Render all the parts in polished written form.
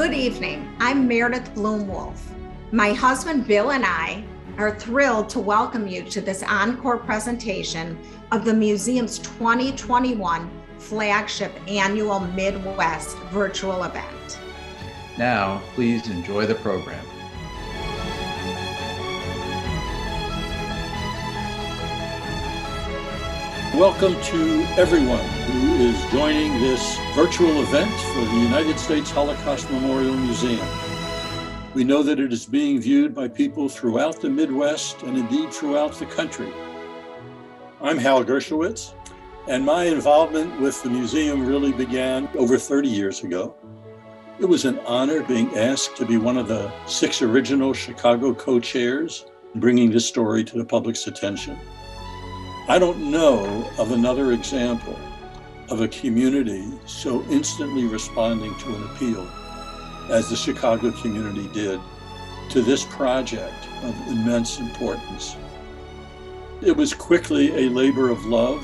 Good evening. I'm Meredith Bloom-Wolf. My husband Bill and I are thrilled to welcome you to this encore presentation of the museum's 2021 flagship annual Midwest virtual event. Now, please enjoy the program. Welcome to everyone who is joining this virtual event for the United States Holocaust Memorial Museum. We know that it is being viewed by people throughout the Midwest and indeed throughout the country. I'm Hal Gershowitz, and my involvement with the museum really began over 30 years ago. It was an honor being asked to be one of the 6 original Chicago co-chairs, bringing this story to the public's attention. I don't know of another example of a community so instantly responding to an appeal as the Chicago community did to this project of immense importance. It was quickly a labor of love,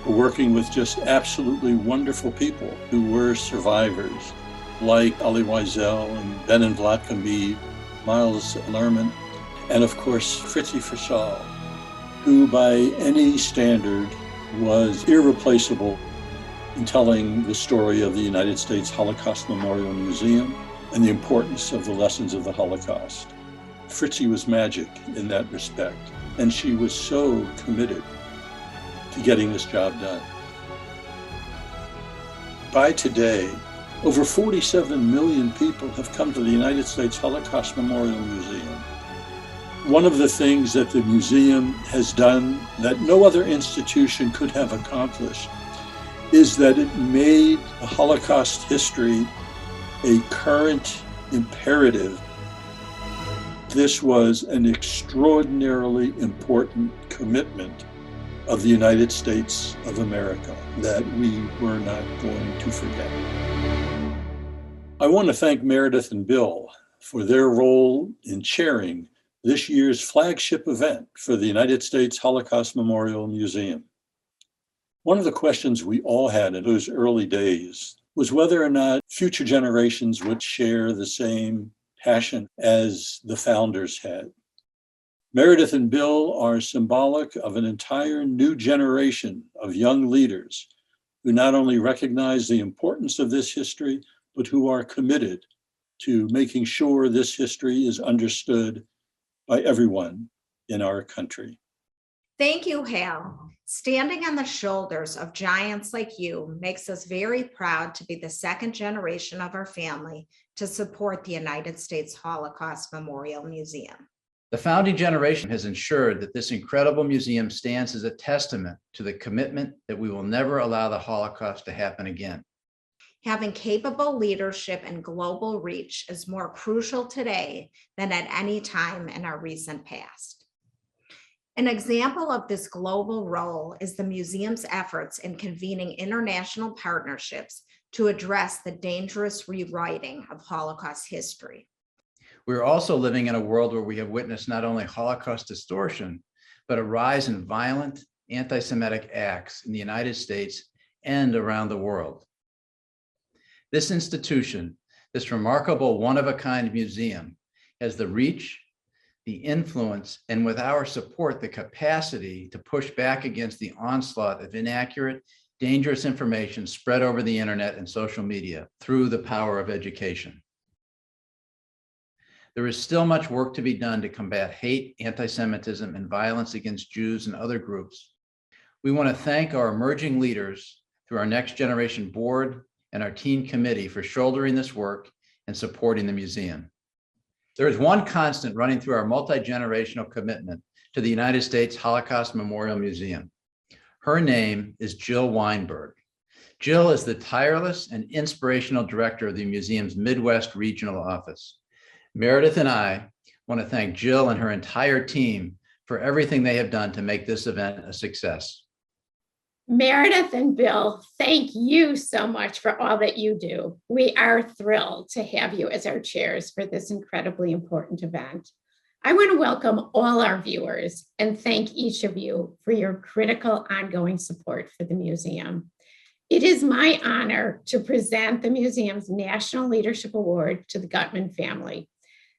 working with just absolutely wonderful people who were survivors, like Ali Wiesel and Benon Vlatkambi, Miles Lerman, and of course, Fritzi Fischall, who by any standard was irreplaceable in telling the story of the United States Holocaust Memorial Museum and the importance of the lessons of the Holocaust. Fritzi was magic in that respect, and she was so committed to getting this job done. By today, over 47 million people have come to the United States Holocaust Memorial Museum. One of the things that the museum has done that no other institution could have accomplished is that it made the Holocaust history a current imperative. This was an extraordinarily important commitment of the United States of America that we were not going to forget. I want to thank Meredith and Bill for their role in chairing this year's flagship event for the United States Holocaust Memorial Museum. One of the questions we all had in those early days was whether or not future generations would share the same passion as the founders had. Meredith and Bill are symbolic of an entire new generation of young leaders who not only recognize the importance of this history, but who are committed to making sure this history is understood by everyone in our country. Thank you, Hal. Standing on the shoulders of giants like you makes us very proud to be the second generation of our family to support the United States Holocaust Memorial Museum. The founding generation has ensured that this incredible museum stands as a testament to the commitment that we will never allow the Holocaust to happen again. Having capable leadership and global reach is more crucial today than at any time in our recent past. An example of this global role is the museum's efforts in convening international partnerships to address the dangerous rewriting of Holocaust history. We're also living in a world where we have witnessed not only Holocaust distortion, but a rise in violent anti-Semitic acts in the United States and around the world. This institution, this remarkable one-of-a-kind museum, has the reach, the influence, and with our support, the capacity to push back against the onslaught of inaccurate, dangerous information spread over the internet and social media through the power of education. There is still much work to be done to combat hate, anti-Semitism, and violence against Jews and other groups. We want to thank our emerging leaders through our Next Generation Board and our teen committee for shouldering this work and supporting the museum. There is one constant running through our multi-generational commitment to the United States Holocaust Memorial Museum. Her name is Jill Weinberg. Jill is the tireless and inspirational director of the museum's Midwest Regional Office. Meredith and I want to thank Jill and her entire team for everything they have done to make this event a success. Meredith and Bill, thank you so much for all that you do. We are thrilled to have you as our chairs for this incredibly important event. I want to welcome all our viewers and thank each of you for your critical ongoing support for the museum. It is my honor to present the museum's National Leadership Award to the Gutman family.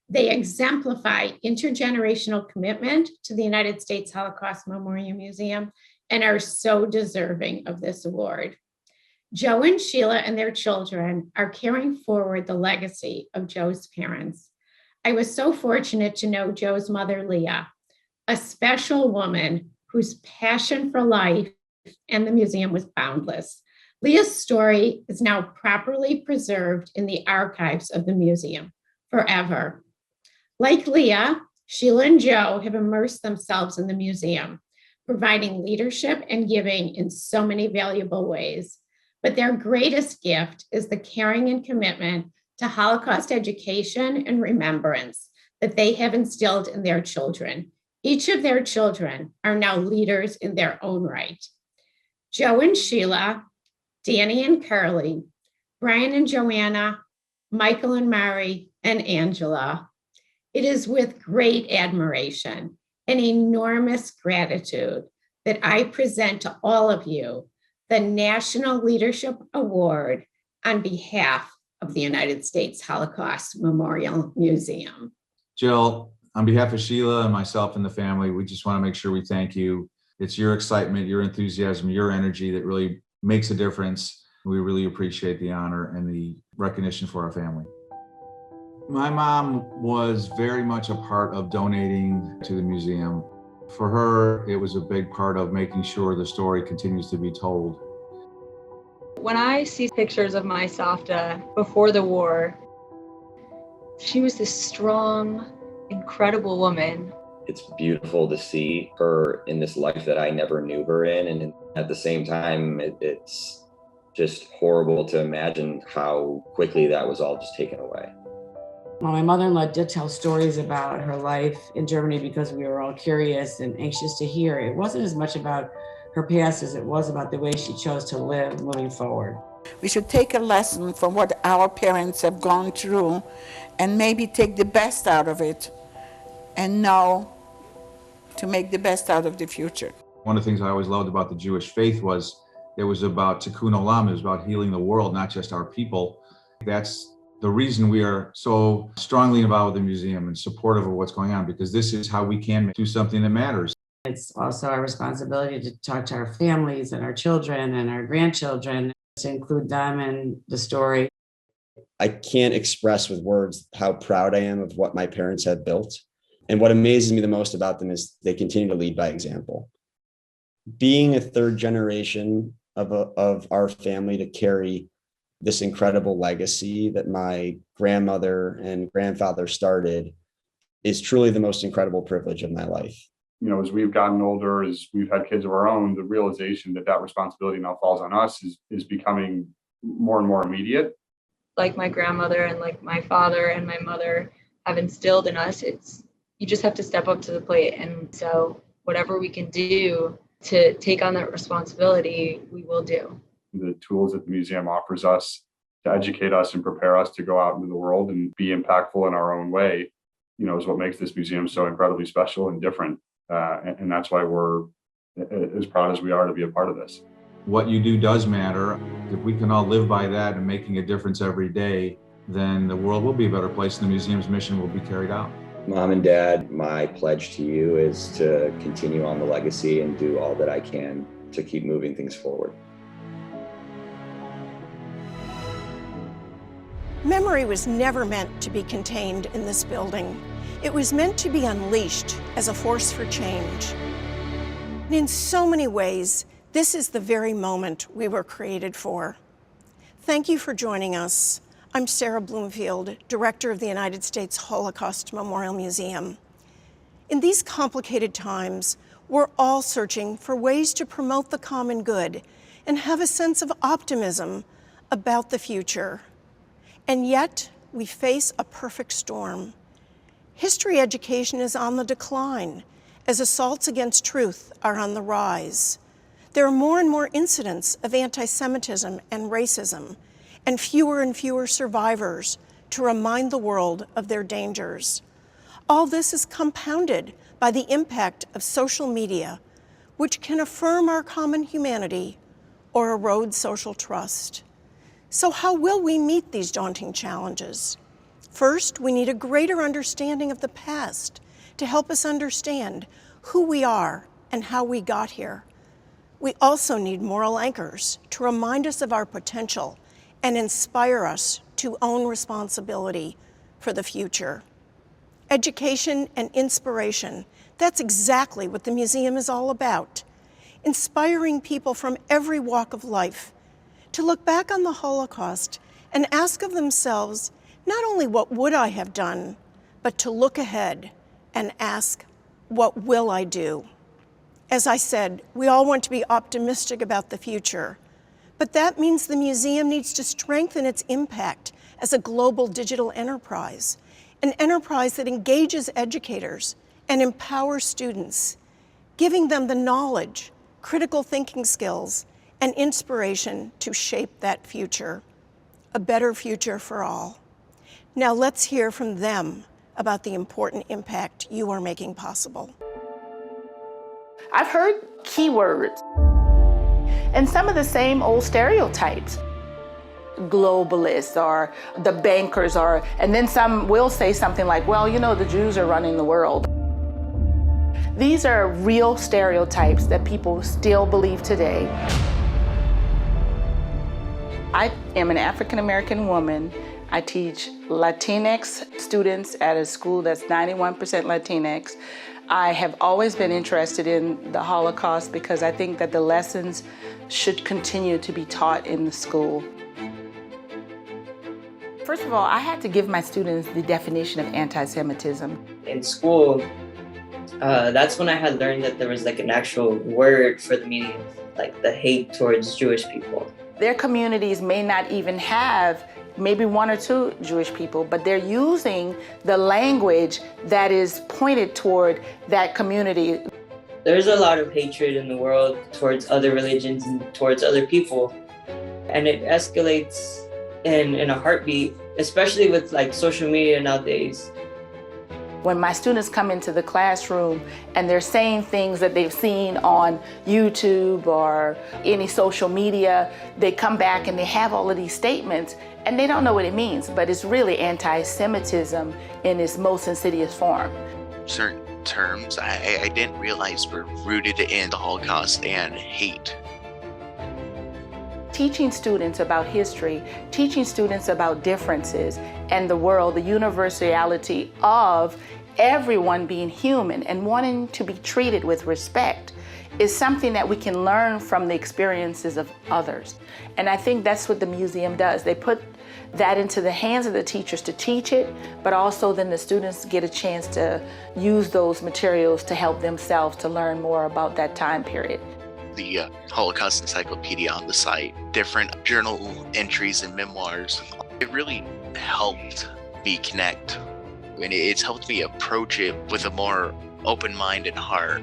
They exemplify intergenerational commitment to the United States Holocaust Memorial Museum and are so deserving of this award. Joe and Sheila and their children are carrying forward the legacy of Joe's parents. I was so fortunate to know Joe's mother, Leah, a special woman whose passion for life and the museum was boundless. Leah's story is now properly preserved in the archives of the museum forever. Like Leah, Sheila and Joe have immersed themselves in the museum, providing leadership and giving in so many valuable ways. But their greatest gift is the caring and commitment to Holocaust education and remembrance that they have instilled in their children. Each of their children are now leaders in their own right. Joe and Sheila, Danny and Carly, Brian and Joanna, Michael and Mary, and Angela. It is with great admiration and enormous gratitude that I present to all of you the National Leadership Award on behalf of the United States Holocaust Memorial Museum. Jill, on behalf of Sheila and myself and the family, we just want to make sure we thank you. It's your excitement, your enthusiasm, your energy that really makes a difference. We really appreciate the honor and the recognition for our family. My mom was very much a part of donating to the museum. For her, it was a big part of making sure the story continues to be told. When I see pictures of my Savta before the war, she was this strong, incredible woman. It's beautiful to see her in this life that I never knew her in. And at the same time, it's just horrible to imagine how quickly that was all just taken away. Well, my mother-in-law did tell stories about her life in Germany because we were all curious and anxious to hear. It wasn't as much about her past as it was about the way she chose to live moving forward. We should take a lesson from what our parents have gone through and maybe take the best out of it and know to make the best out of the future. One of the things I always loved about the Jewish faith was it was about tikkun olam, it was about healing the world, not just our people. That's the reason we are so strongly involved with the museum and supportive of what's going on, because this is how we can do something that matters. It's also our responsibility to talk to our families and our children and our grandchildren, to include them in the story. I can't express with words how proud I am of what my parents have built. And what amazes me the most about them is they continue to lead by example. Being a third generation of our family to carry this incredible legacy that my grandmother and grandfather started is truly the most incredible privilege of my life. You know, as we've gotten older, as we've had kids of our own, the realization that that responsibility now falls on us is becoming more and more immediate. Like my grandmother and like my father and my mother have instilled in us, you just have to step up to the plate. And so whatever we can do to take on that responsibility, we will do. The tools that the museum offers us to educate us and prepare us to go out into the world and be impactful in our own way, you know, is what makes this museum so incredibly special and different. And that's why we're as proud as we are to be a part of this. What you do does matter. If we can all live by that and making a difference every day, then the world will be a better place and the museum's mission will be carried out. Mom and Dad, my pledge to you is to continue on the legacy and do all that I can to keep moving things forward. Memory was never meant to be contained in this building. It was meant to be unleashed as a force for change. And in so many ways, this is the very moment we were created for. Thank you for joining us. I'm Sarah Bloomfield, Director of the United States Holocaust Memorial Museum. In these complicated times, we're all searching for ways to promote the common good and have a sense of optimism about the future. And yet, we face a perfect storm. History education is on the decline as assaults against truth are on the rise. There are more and more incidents of antisemitism and racism, and fewer survivors to remind the world of their dangers. All this is compounded by the impact of social media, which can affirm our common humanity or erode social trust. So how will we meet these daunting challenges? First, we need a greater understanding of the past to help us understand who we are and how we got here. We also need moral anchors to remind us of our potential and inspire us to own responsibility for the future. Education and inspiration, that's exactly what the museum is all about. Inspiring people from every walk of life to look back on the Holocaust and ask of themselves, not only what would I have done, but to look ahead and ask, what will I do? As I said, we all want to be optimistic about the future, but that means the museum needs to strengthen its impact as a global digital enterprise, an enterprise that engages educators and empowers students, giving them the knowledge, critical thinking skills, and inspiration to shape that future, a better future for all. Now let's hear from them about the important impact you are making possible. I've heard keywords and some of the same old stereotypes. Globalists or the bankers are, and then some will say something like, well, you know, the Jews are running the world. These are real stereotypes that people still believe today. I am an African-American woman. I teach Latinx students at a school that's 91% Latinx. I have always been interested in the Holocaust because I think that the lessons should continue to be taught in the school. First of all, I had to give my students the definition of anti-Semitism. In school, that's when I had learned that there was like an actual word for the meaning of like the hate towards Jewish people. Their communities may not even have maybe one or two Jewish people, but they're using the language that is pointed toward that community. There's a lot of hatred in the world towards other religions and towards other people. And it escalates in a heartbeat, especially with like social media nowadays. When my students come into the classroom and they're saying things that they've seen on YouTube or any social media, they come back and they have all of these statements and they don't know what it means, but it's really anti-Semitism in its most insidious form. Certain terms I didn't realize were rooted in the Holocaust and hate. Teaching students about history, teaching students about differences and the world, the universality of everyone being human and wanting to be treated with respect is something that we can learn from the experiences of others. And I think that's what the museum does. They put that into the hands of the teachers to teach it, but also then the students get a chance to use those materials to help themselves to learn more about that time period. The Holocaust Encyclopedia on the site, different journal entries and memoirs. It really helped me connect, and it's helped me approach it with a more open-minded heart.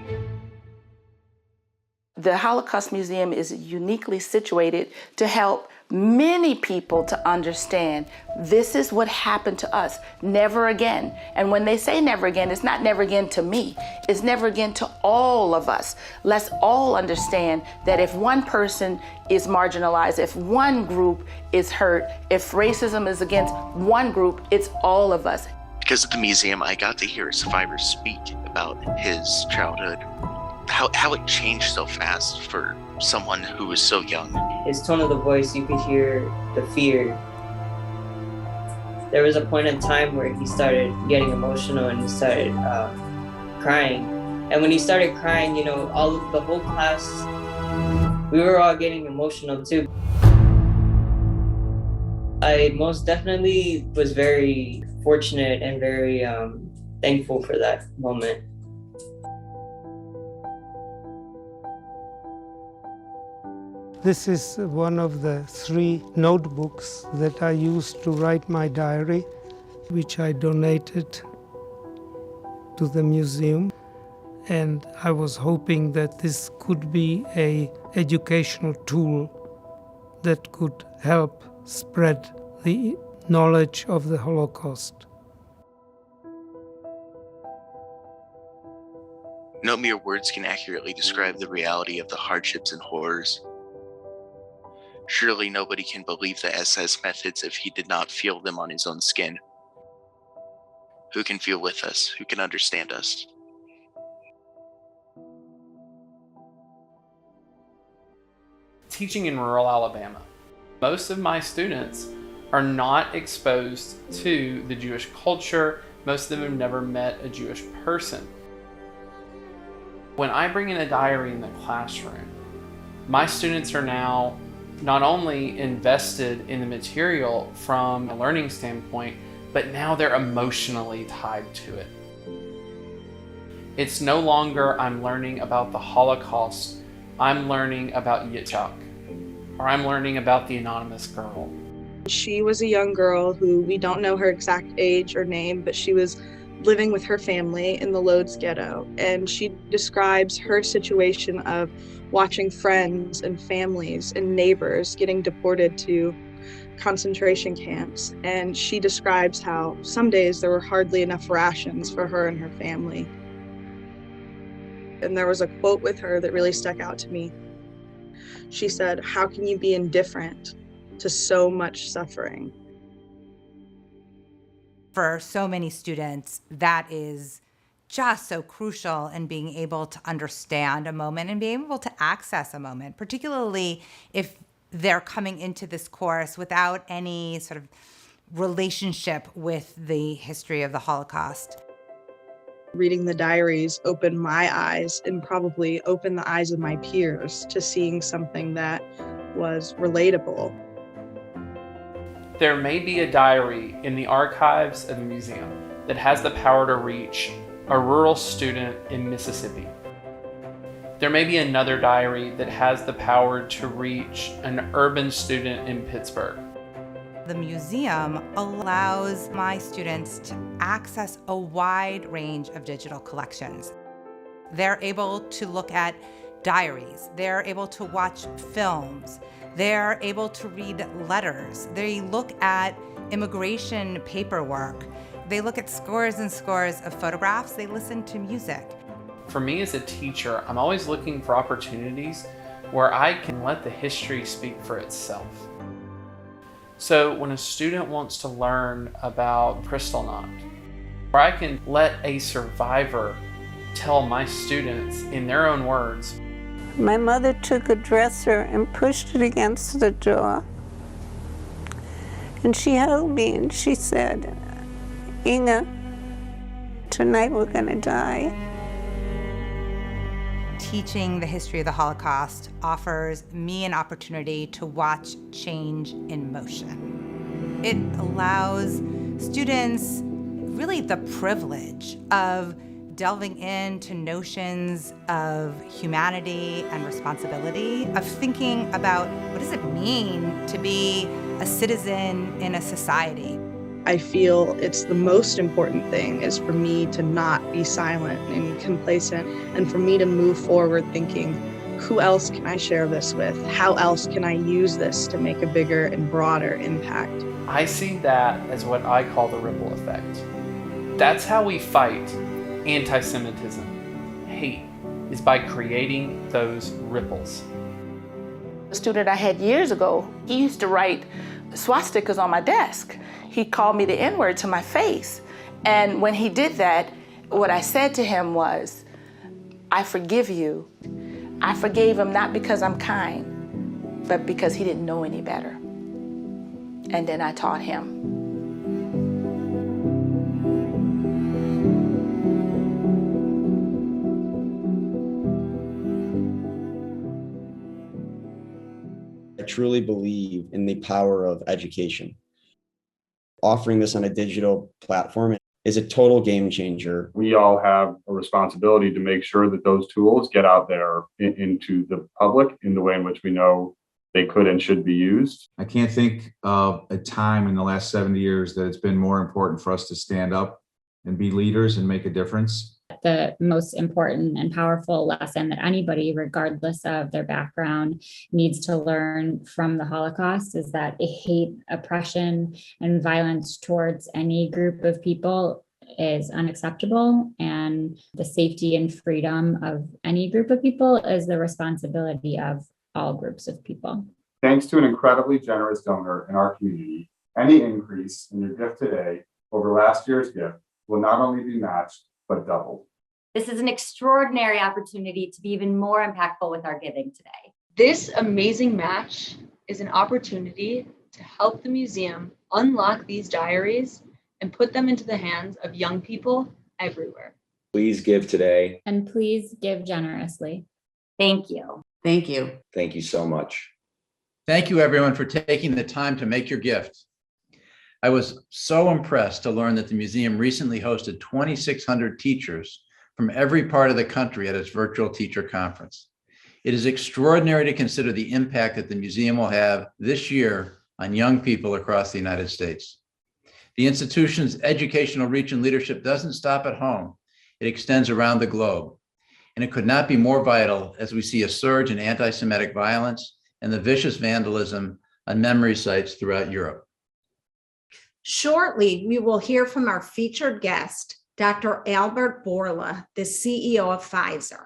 The Holocaust Museum is uniquely situated to help many people to understand this is what happened to us, never again. And when they say never again, it's not never again to me, it's never again to all of us. Let's all understand that if one person is marginalized, if one group is hurt, if racism is against one group, it's all of us. Because of the museum, I got to hear a survivor speak about his childhood, how it changed so fast for someone who was so young. His tone of the voice, you could hear the fear. There was a point in time where he started getting emotional and he started crying. And when he started crying, you know, the whole class, we were all getting emotional too. I most definitely was very fortunate and very thankful for that moment. This is one of the 3 notebooks that I used to write my diary, which I donated to the museum. And I was hoping that this could be an educational tool that could help spread the knowledge of the Holocaust. No mere words can accurately describe the reality of the hardships and horrors. Surely nobody can believe the SS methods if he did not feel them on his own skin. Who can feel with us? Who can understand us? Teaching in rural Alabama, most of my students are not exposed to the Jewish culture. Most of them have never met a Jewish person. When I bring in a diary in the classroom, my students are now not only invested in the material from a learning standpoint, but now they're emotionally tied to it. It's no longer I'm learning about the Holocaust, I'm learning about Yitzhak, or I'm learning about the anonymous girl. She was a young girl who we don't know her exact age or name, but she was living with her family in the Lodz ghetto. And she describes her situation of watching friends and families and neighbors getting deported to concentration camps. And she describes how some days there were hardly enough rations for her and her family. And there was a quote with her that really stuck out to me. She said, "How can you be indifferent to so much suffering?" For so many students, that is just so crucial in being able to understand a moment and being able to access a moment, particularly if they're coming into this course without any sort of relationship with the history of the Holocaust. Reading the diaries opened my eyes and probably opened the eyes of my peers to seeing something that was relatable. There may be a diary in the archives of the museum that has the power to reach a rural student in Mississippi. There may be another diary that has the power to reach an urban student in Pittsburgh. The museum allows my students to access a wide range of digital collections. They're able to look at diaries, they're able to watch films, they're able to read letters, they look at immigration paperwork, they look at scores and scores of photographs, they listen to music. For me as a teacher, I'm always looking for opportunities where I can let the history speak for itself. So when a student wants to learn about Kristallnacht, where I can let a survivor tell my students in their own words. My mother took a dresser and pushed it against the door. And she held me and she said, "Inga, tonight we're gonna die." Teaching the history of the Holocaust offers me an opportunity to watch change in motion. It allows students really the privilege of delving into notions of humanity and responsibility, of thinking about what does it mean to be a citizen in a society. I feel it's the most important thing is for me to not be silent and complacent, and for me to move forward thinking, who else can I share this with? How else can I use this to make a bigger and broader impact? I see that as what I call the ripple effect. That's how we fight anti-Semitism. Hate is by creating those ripples. A student I had years ago, he used to write swastikas on my desk. He called me the N-word to my face. And when he did that, what I said to him was, "I forgive you." I forgave him not because I'm kind, but because he didn't know any better. And then I taught him. I truly believe in the power of education. Offering this on a digital platform is a total game changer. We all have a responsibility to make sure that those tools get out there into the public in the way in which we know they could and should be used. I can't think of a time in the last 70 years that it's been more important for us to stand up and be leaders and make a difference. The most important and powerful lesson that anybody, regardless of their background, needs to learn from the Holocaust is that hate, oppression, and violence towards any group of people is unacceptable, and the safety and freedom of any group of people is the responsibility of all groups of people. Thanks to an incredibly generous donor in our community, any increase in your gift today over last year's gift will not only be matched, but doubled. This is an extraordinary opportunity to be even more impactful with our giving today. This amazing match is an opportunity to help the museum unlock these diaries and put them into the hands of young people everywhere. Please give today. And please give generously. Thank you. Thank you. Thank you so much. Thank you, everyone, for taking the time to make your gift. I was so impressed to learn that the museum recently hosted 2,600 teachers from every part of the country at its virtual teacher conference. It is extraordinary to consider the impact that the museum will have this year on young people across the United States. The institution's educational reach and leadership doesn't stop at home. It extends around the globe. And it could not be more vital as we see a surge in anti-Semitic violence and the vicious vandalism on memory sites throughout Europe. Shortly, we will hear from our featured guest, Dr. Lambert Bourla, the CEO of Pfizer.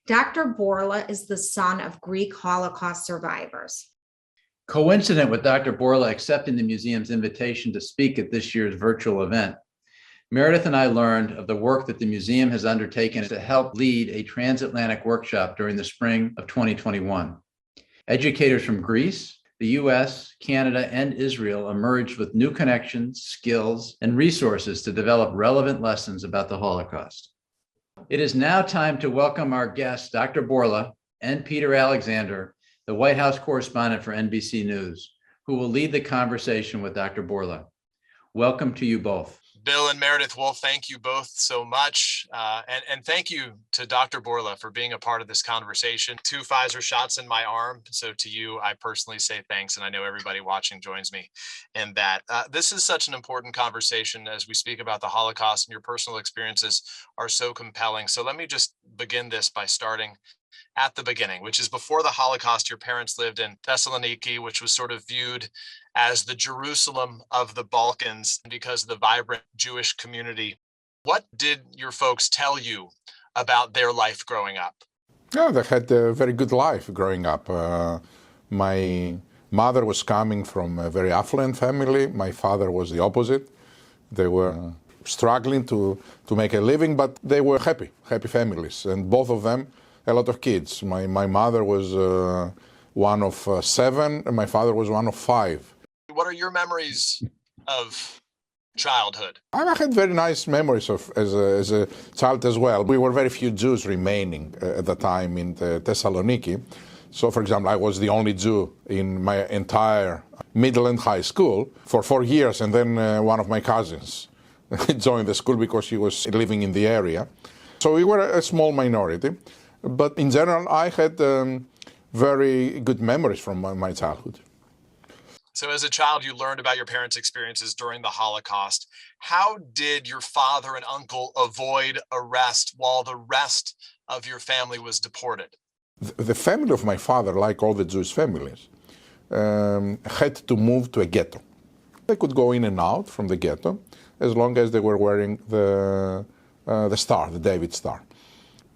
Dr. Bourla is the son of Greek Holocaust survivors. Coincident with Dr. Bourla accepting the museum's invitation to speak at this year's virtual event, Meredith and I learned of the work that the museum has undertaken to help lead a transatlantic workshop during the spring of 2021. Educators from Greece, the US, Canada, and Israel emerged with new connections, skills, and resources to develop relevant lessons about the Holocaust. It is now time to welcome our guests, Dr. Bourla and Peter Alexander, the White House correspondent for NBC News, who will lead the conversation with Dr. Bourla. Welcome to you both. Bill and Meredith, well, thank you both so much. And thank you to Dr. Bourla for being a part of this conversation. 2 Pfizer shots in my arm. So to you, I personally say thanks. And I know everybody watching joins me in that. This is such an important conversation as we speak about the Holocaust, and your personal experiences are so compelling. So let me just begin this by starting at the beginning, which is before the Holocaust. Your parents lived in Thessaloniki, which was sort of viewed as the Jerusalem of the Balkans because of the vibrant Jewish community. What did your folks tell you about their life growing up? Yeah, they had a very good life growing up. My mother was coming from a very affluent family. My father was the opposite. They were struggling to make a living, but they were happy families, and both of them a lot of kids. My mother was one of 7, and my father was one of 5. What are your memories of childhood? I had very nice memories of as a child as well. We were very few Jews remaining at the time in Thessaloniki. So, for example, I was the only Jew in my entire middle and high school for 4 years, and then one of my cousins joined the school because she was living in the area. So we were a small minority. But in general, I had very good memories from my childhood. So as a child, you learned about your parents' experiences during the Holocaust. How did your father and uncle avoid arrest while the rest of your family was deported? The family of my father, like all the Jewish families, had to move to a ghetto. They could go in and out from the ghetto as long as they were wearing the star, the David Star.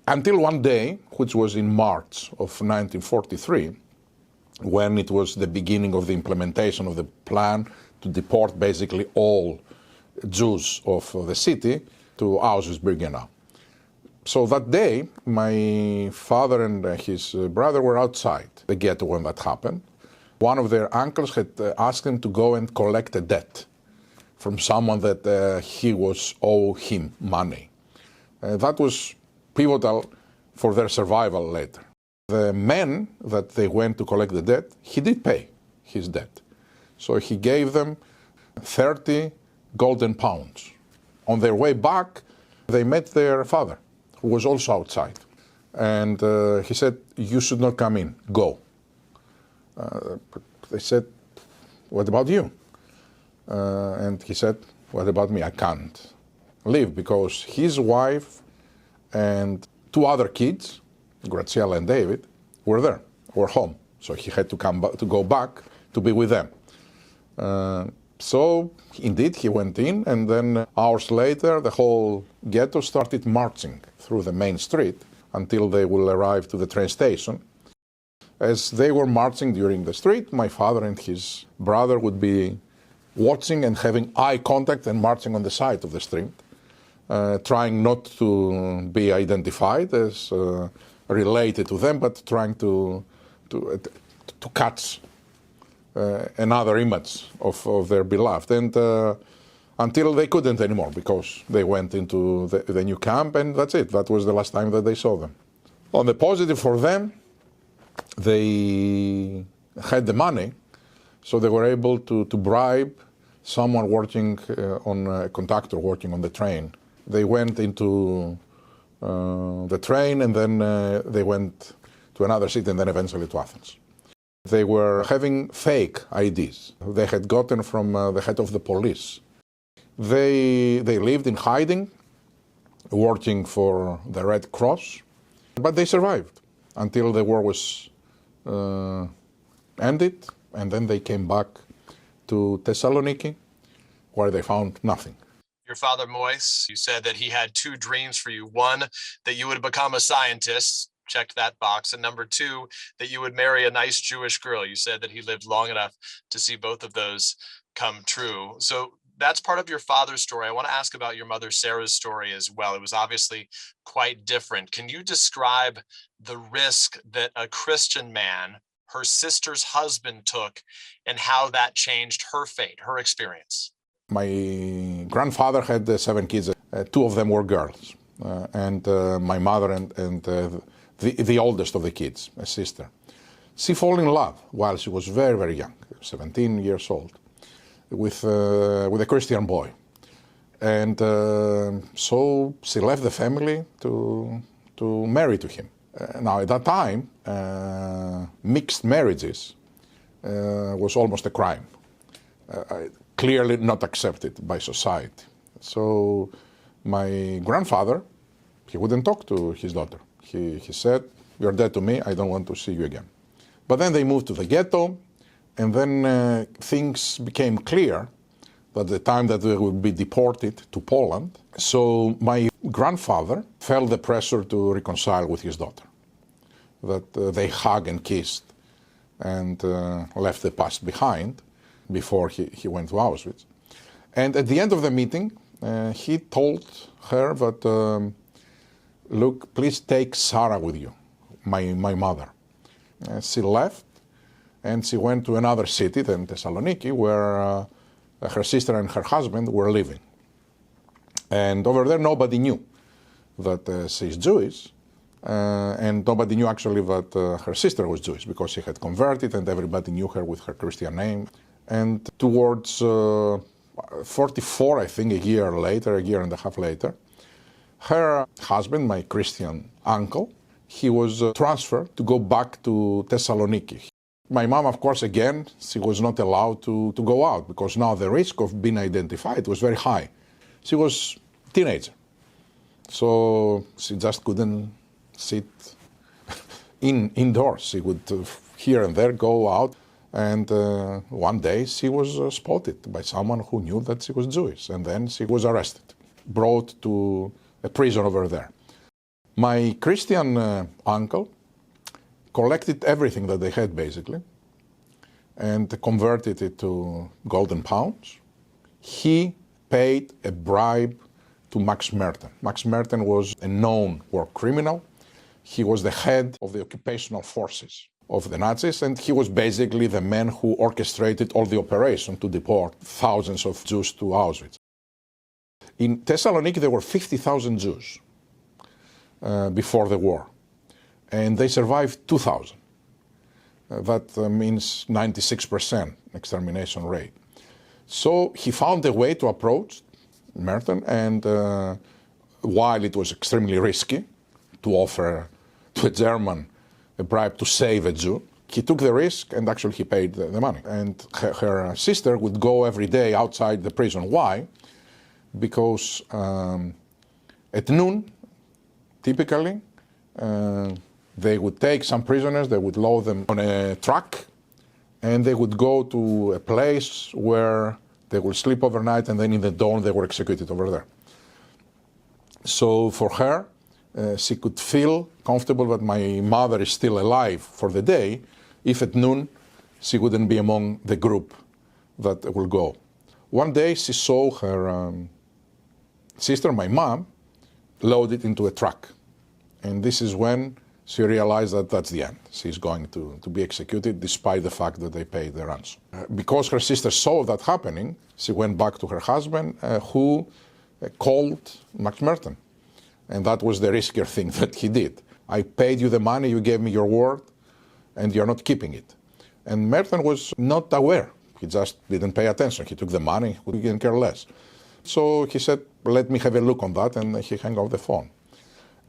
Until one day, which was in March of 1943, when it was the beginning of the implementation of the plan to deport basically all Jews of the city to Auschwitz-Birkenau. So that day, my father and his brother were outside the ghetto when that happened. One of their uncles had asked them to go and collect a debt from someone that he was owe him money. That was pivotal for their survival later. The man that they went to collect the debt, he did pay his debt. So he gave them 30 golden pounds. On their way back, they met their father, who was also outside. And he said, "You should not come in, go." They said, "What about you?" And he said, "What about me? I can't leave," because his wife and 2 other kids, Graciela and David, were home. So he had to go back to be with them. So indeed, he went in, and then hours later, the whole ghetto started marching through the main street until they will arrive to the train station. As they were marching during the street, my father and his brother would be watching and having eye contact and marching on the side of the street, trying not to be identified as related to them, but trying to catch another image of their beloved. And until they couldn't anymore, because they went into the new camp, and that's it. That was the last time that they saw them. On the positive for them, they had the money, so they were able to bribe someone working on a conductor working on the train. They went into the train, and then they went to another city, and then eventually to Athens. They were having fake IDs they had gotten from the head of the police. They lived in hiding, working for the Red Cross, but they survived until the war was ended, and then they came back to Thessaloniki, where they found nothing. Your father, Moise, you said that he had two dreams for you. One, that you would become a scientist, checked that box. And number two, that you would marry a nice Jewish girl. You said that he lived long enough to see both of those come true. So that's part of your father's story. I want to ask about your mother, Sarah's story as well. It was obviously quite different. Can you describe the risk that a Christian man, her sister's husband, took, and how that changed her fate, her experience? My grandfather had 7 kids. 2 of them were girls. And my mother and the oldest of the kids, a sister. She fell in love while she was very, very young, 17 years old, with a Christian boy. And so she left the family to marry to him. Now, at that time, mixed marriages was almost a crime, clearly not accepted by society. So my grandfather, he wouldn't talk to his daughter. He said, "You're dead to me, I don't want to see you again." But then they moved to the ghetto, and then things became clear at the time that they would be deported to Poland. So my grandfather felt the pressure to reconcile with his daughter, that they hugged and kissed and left the past behind before he went to Auschwitz. And at the end of the meeting, he told her that, look, please take Sarah with you, my mother. She left, and she went to another city than Thessaloniki, where her sister and her husband were living. And over there, nobody knew that she's Jewish, and nobody knew actually that her sister was Jewish, because she had converted, and everybody knew her with her Christian name. And towards 44, I think, a year and a half later, her husband, my Christian uncle, he was transferred to go back to Thessaloniki. My mom, of course, again, she was not allowed to go out, because now the risk of being identified was very high. She was a teenager, so she just couldn't sit indoors. She would here and there go out, and one day she was spotted by someone who knew that she was Jewish, and then she was arrested, brought to a prison over there. My Christian uncle collected everything that they had, basically, and converted it to golden pounds. He paid a bribe to Max Merten. Max Merten was a known war criminal. He was the head of the occupational forces of the Nazis, and he was basically the man who orchestrated all the operation to deport thousands of Jews to Auschwitz. In Thessaloniki, there were 50,000 Jews before the war, and they survived 2,000. That means 96% extermination rate. So he found a way to approach Merten, and while it was extremely risky to offer to a German a bribe to save a Jew, he took the risk, and actually he paid the money. And her sister would go every day outside the prison. Why? Because at noon, typically, they would take some prisoners, they would load them on a truck, and they would go to a place where they would sleep overnight, and then in the dawn they were executed over there. So for her, she could feel comfortable that my mother is still alive for the day, if at noon she wouldn't be among the group that will go. One day she saw her sister, my mom, loaded into a truck. And this is when she realized that that's the end. She's going to be executed despite the fact that they paid the ransom. Because her sister saw that happening, she went back to her husband who called Max Merton. And that was the riskier thing that he did. I paid you the money, you gave me your word, and you're not keeping it. And Merton was not aware. He just didn't pay attention. He took the money, he didn't care less. So he said, let me have a look on that, and he hung up the phone.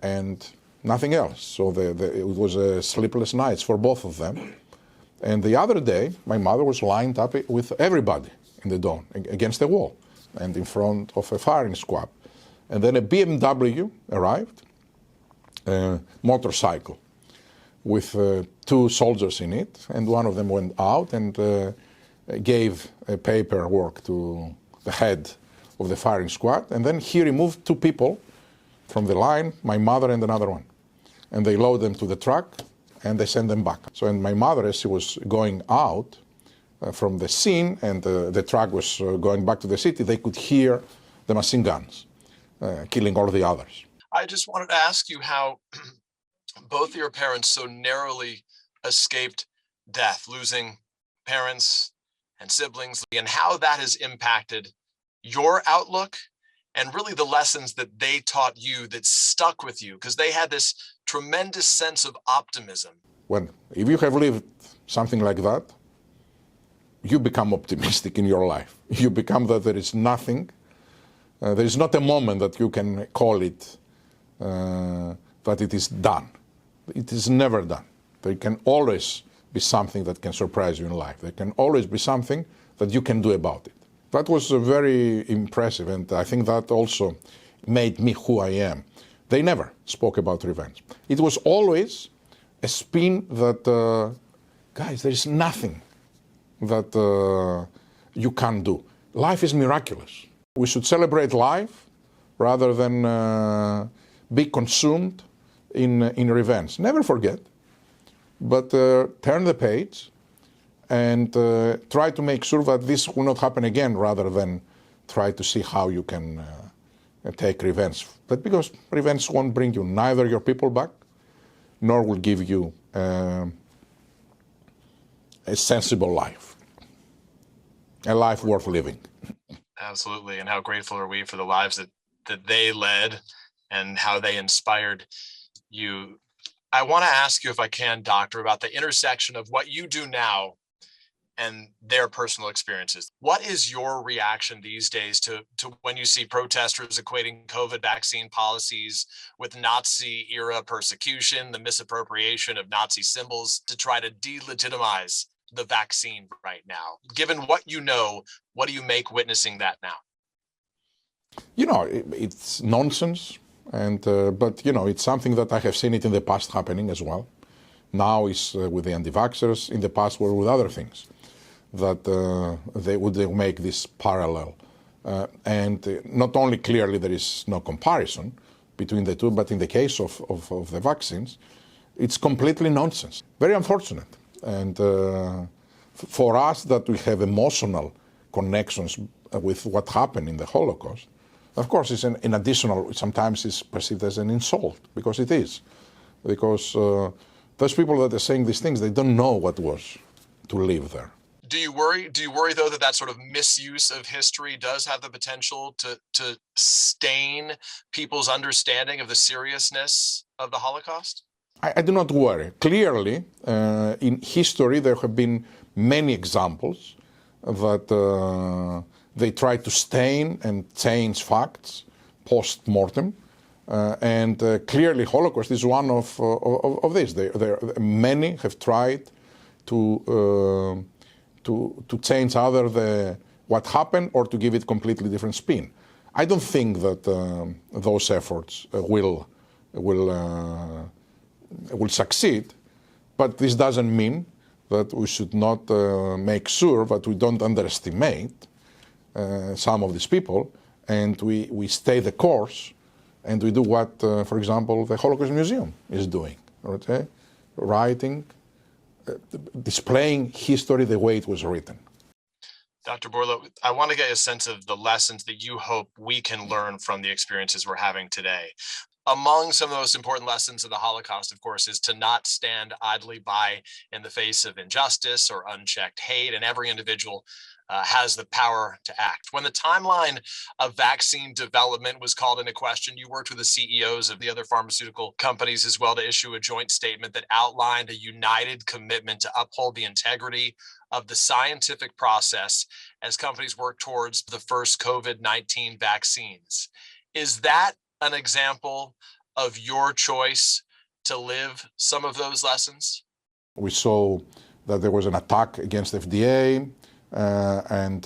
And nothing else. So it was a sleepless nights for both of them. And the other day, my mother was lined up with everybody in the dawn against the wall and in front of a firing squad. And then a BMW arrived, a motorcycle with 2 soldiers in it, and one of them went out and gave paperwork to the head of the firing squad, and then he removed 2 people from the line, my mother and another one. And they load them to the truck and they send them back. So, and my mother, as she was going out from the scene and the truck was going back to the city, they could hear the machine guns killing all the others. I just wanted to ask you how both of your parents so narrowly escaped death, losing parents and siblings, and how that has impacted your outlook and really the lessons that they taught you that stuck with you, because they had this tremendous sense of optimism. If you have lived something like that, you become optimistic in your life. You become that there is nothing, there is not a moment that you can call it that it is done. It is never done. There can always be something that can surprise you in life. There can always be something that you can do about it. That was very impressive, and I think that also made me who I am. They never spoke about revenge. It was always a spin that, guys, there is nothing that you can't do. Life is miraculous. We should celebrate life rather than be consumed in revenge. Never forget, but turn the page and try to make sure that this will not happen again, rather than try to see how you can take revenge. But because revenge won't bring you neither your people back, nor will give you a sensible life, a life worth living. Absolutely, and how grateful are we for the lives that they led and how they inspired you. I want to ask you, if I can, Doctor, about the intersection of what you do now and their personal experiences. What is your reaction these days to when you see protesters equating COVID vaccine policies with Nazi-era persecution, the misappropriation of Nazi symbols to try to delegitimize the vaccine right now? Given what you know, what do you make witnessing that now? You know, it's nonsense, and but you know, it's something that I have seen it in the past happening as well. Now is with the anti-vaxxers. In the past were with other things that they would make this parallel. And not only clearly there is no comparison between the two, but in the case of the vaccines, it's completely nonsense. Very unfortunate. And for us that we have emotional connections with what happened in the Holocaust, of course it's an additional, sometimes it's perceived as an insult, because it is. Because those people that are saying these things, they don't know what it was to live there. Do you worry though that sort of misuse of history does have the potential to stain people's understanding of the seriousness of the Holocaust? I do not worry. Clearly, in history, there have been many examples that they try to stain and change facts post-mortem. And clearly, Holocaust is one of these. Many have tried to change either what happened or to give it completely different spin. I don't think that those efforts will succeed, but this doesn't mean that we should not make sure that we don't underestimate some of these people, and we stay the course, and we do what, for example, the Holocaust Museum is doing, okay? Writing displaying history the way it was written. Dr. Bourla, I want to get a sense of the lessons that you hope we can learn from the experiences we're having today. Among some of the most important lessons of the Holocaust, of course, is to not stand idly by in the face of injustice or unchecked hate, and every individual has the power to act. When the timeline of vaccine development was called into question, you worked with the CEOs of the other pharmaceutical companies as well to issue a joint statement that outlined a united commitment to uphold the integrity of the scientific process as companies work towards the first COVID-19 vaccines. Is that an example of your choice to live some of those lessons? We saw that there was an attack against FDA, and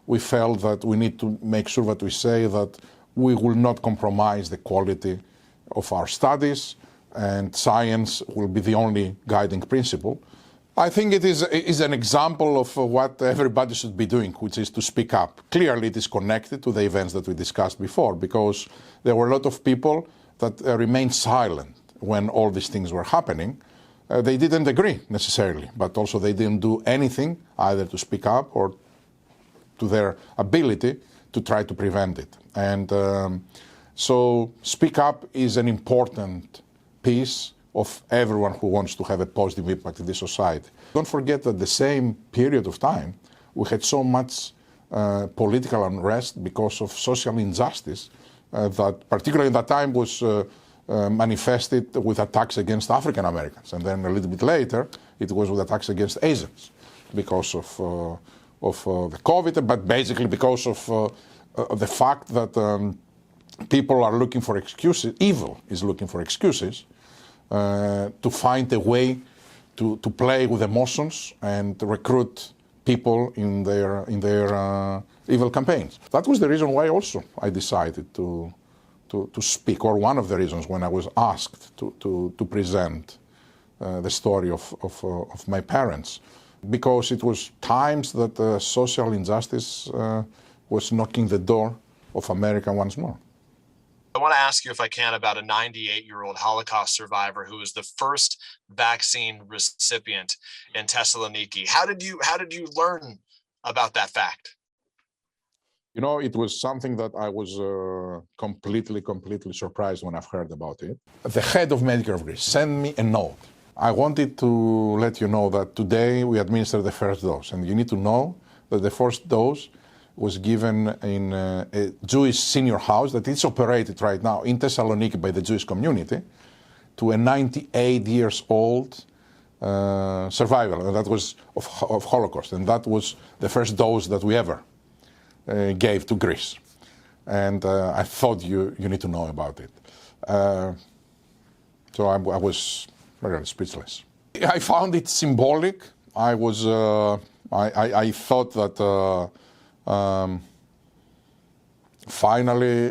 we felt that we need to make sure that we say that we will not compromise the quality of our studies, and science will be the only guiding principle. I think it is an example of what everybody should be doing, which is to speak up. Clearly, it is connected to the events that we discussed before, because there were a lot of people that remained silent when all these things were happening. They didn't agree necessarily, but also they didn't do anything either to speak up or to their ability to try to prevent it. And so speak up is an important piece of everyone who wants to have a positive impact in this society. Don't forget that the same period of time, we had so much political unrest because of social injustice that particularly in that time was manifested with attacks against African Americans. And then a little bit later, it was with attacks against Asians because of the COVID, but basically because of the fact that people are looking for excuses, evil is looking for excuses, to find a way to play with emotions and recruit people in their evil campaigns. That was the reason why also I decided to speak, or one of the reasons when I was asked to present the story of my parents, because it was times that social injustice was knocking the door of America once more. I want to ask you, if I can, about a 98-year-old Holocaust survivor who was the first vaccine recipient in Thessaloniki. How did you learn about that fact? You know, it was something that I was completely surprised when I've heard about it. The head of Medicare of Greece sent me a note. I wanted to let you know that today we administer the first dose, and you need to know that the first dose was given in a Jewish senior house that is operated right now in Thessaloniki by the Jewish community to a 98-year-old survivor, and that was of Holocaust, and that was the first dose that we ever gave to Greece. And I thought you need to know about it. So I was really speechless. I found it symbolic. I thought that finally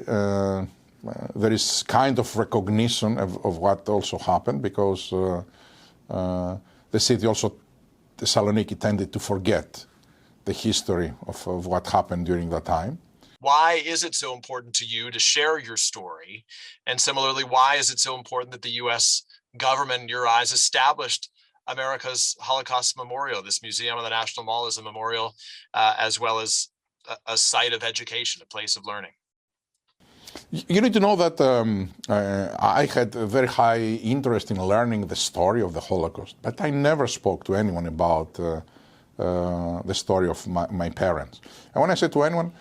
there is kind of recognition of what also happened, because the city also, Thessaloniki, tended to forget the history of what happened during that time. Why is it so important to you to share your story? And similarly, why is it so important that the U.S. government, in your eyes, established America's Holocaust Memorial? This museum on the National Mall is a memorial, as well as a site of education, a place of learning. You need to know that I had a very high interest in learning the story of the Holocaust, but I never spoke to anyone about the story of my parents. And when I said to anyone,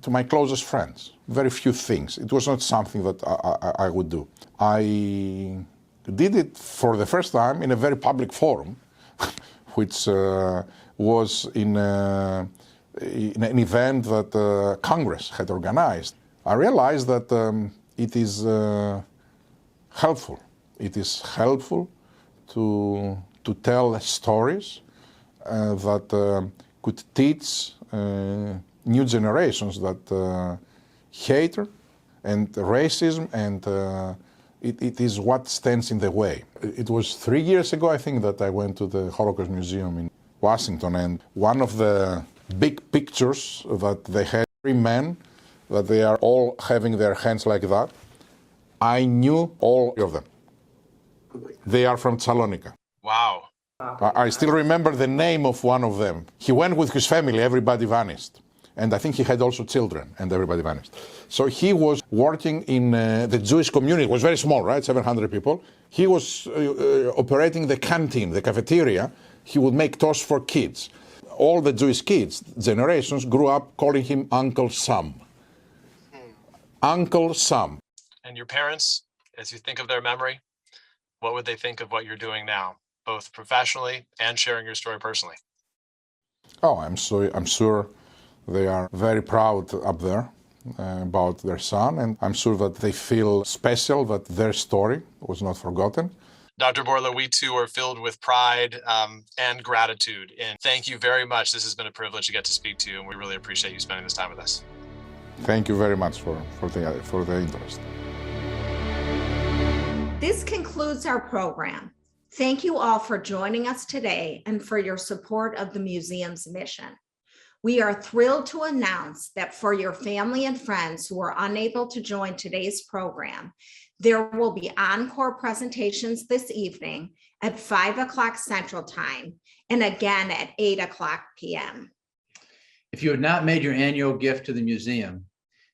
to my closest friends, very few things. It was not something that I would do. I did it for the first time in a very public forum, which was in an event that Congress had organized. I realized that it is helpful. It is helpful to tell stories that could teach new generations that hatred and racism and it is what stands in the way. It was 3 years ago, I think, that I went to the Holocaust Museum in Washington, and one of the big pictures that they had, 3 men, that they are all having their hands like that. I knew all of them. They are from Thessaloniki. Wow. I still remember the name of one of them. He went with his family, everybody vanished. And I think he had also children, and everybody vanished. So he was working in the Jewish community. It was very small, right? 700 people. He was operating the canteen, the cafeteria. He would make toast for kids. All the Jewish kids, generations, grew up calling him Uncle Sam. Uncle Sam. And your parents, as you think of their memory, what would they think of what you're doing now, both professionally and sharing your story personally? Oh, I'm sure they are very proud up there about their son, and I'm sure that they feel special that their story was not forgotten. Dr. Bourla, we too are filled with pride and gratitude. And thank you very much. This has been a privilege to get to speak to you, and we really appreciate you spending this time with us. Thank you very much for the interest. This concludes our program. Thank you all for joining us today and for your support of the museum's mission. We are thrilled to announce that for your family and friends who are unable to join today's program, there will be encore presentations this evening at 5 o'clock Central Time and again at 8 o'clock p.m. If you have not made your annual gift to the museum,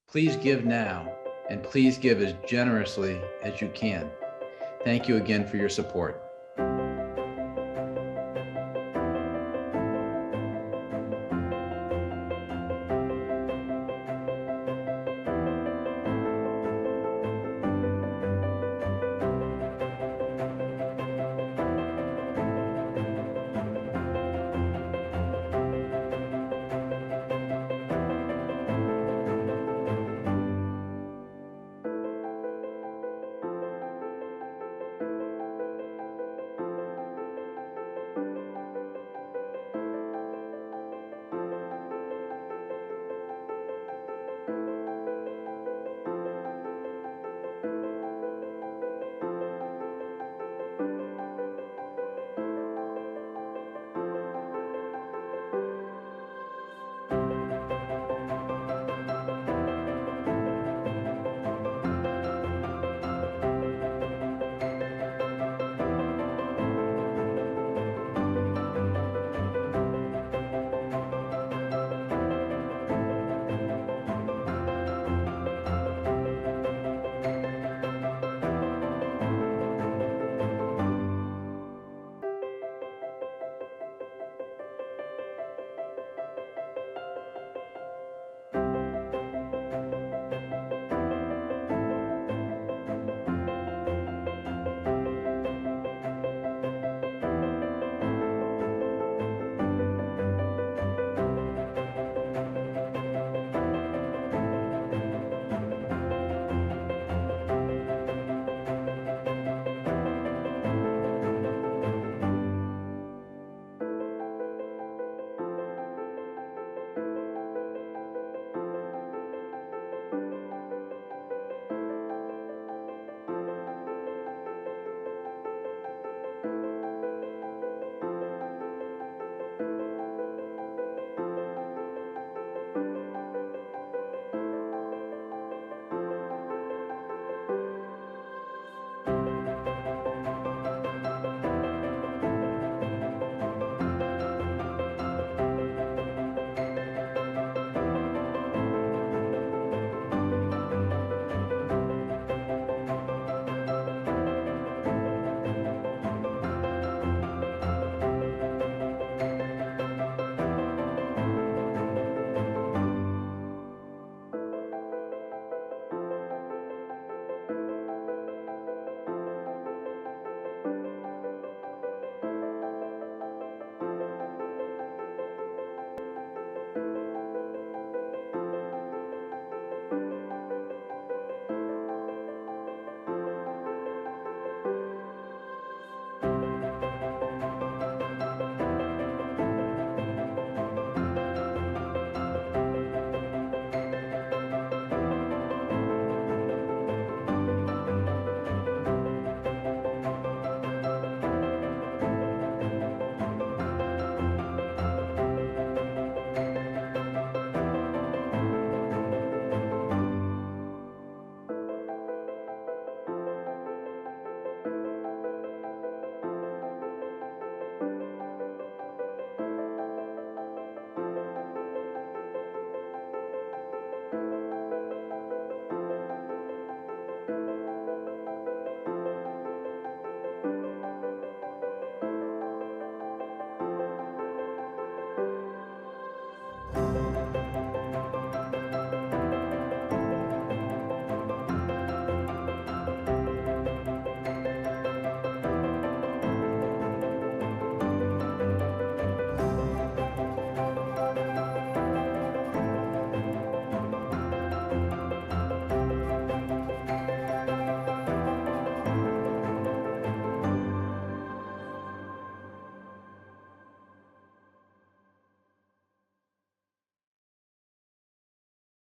please give now, and please give as generously as you can. Thank you again for your support.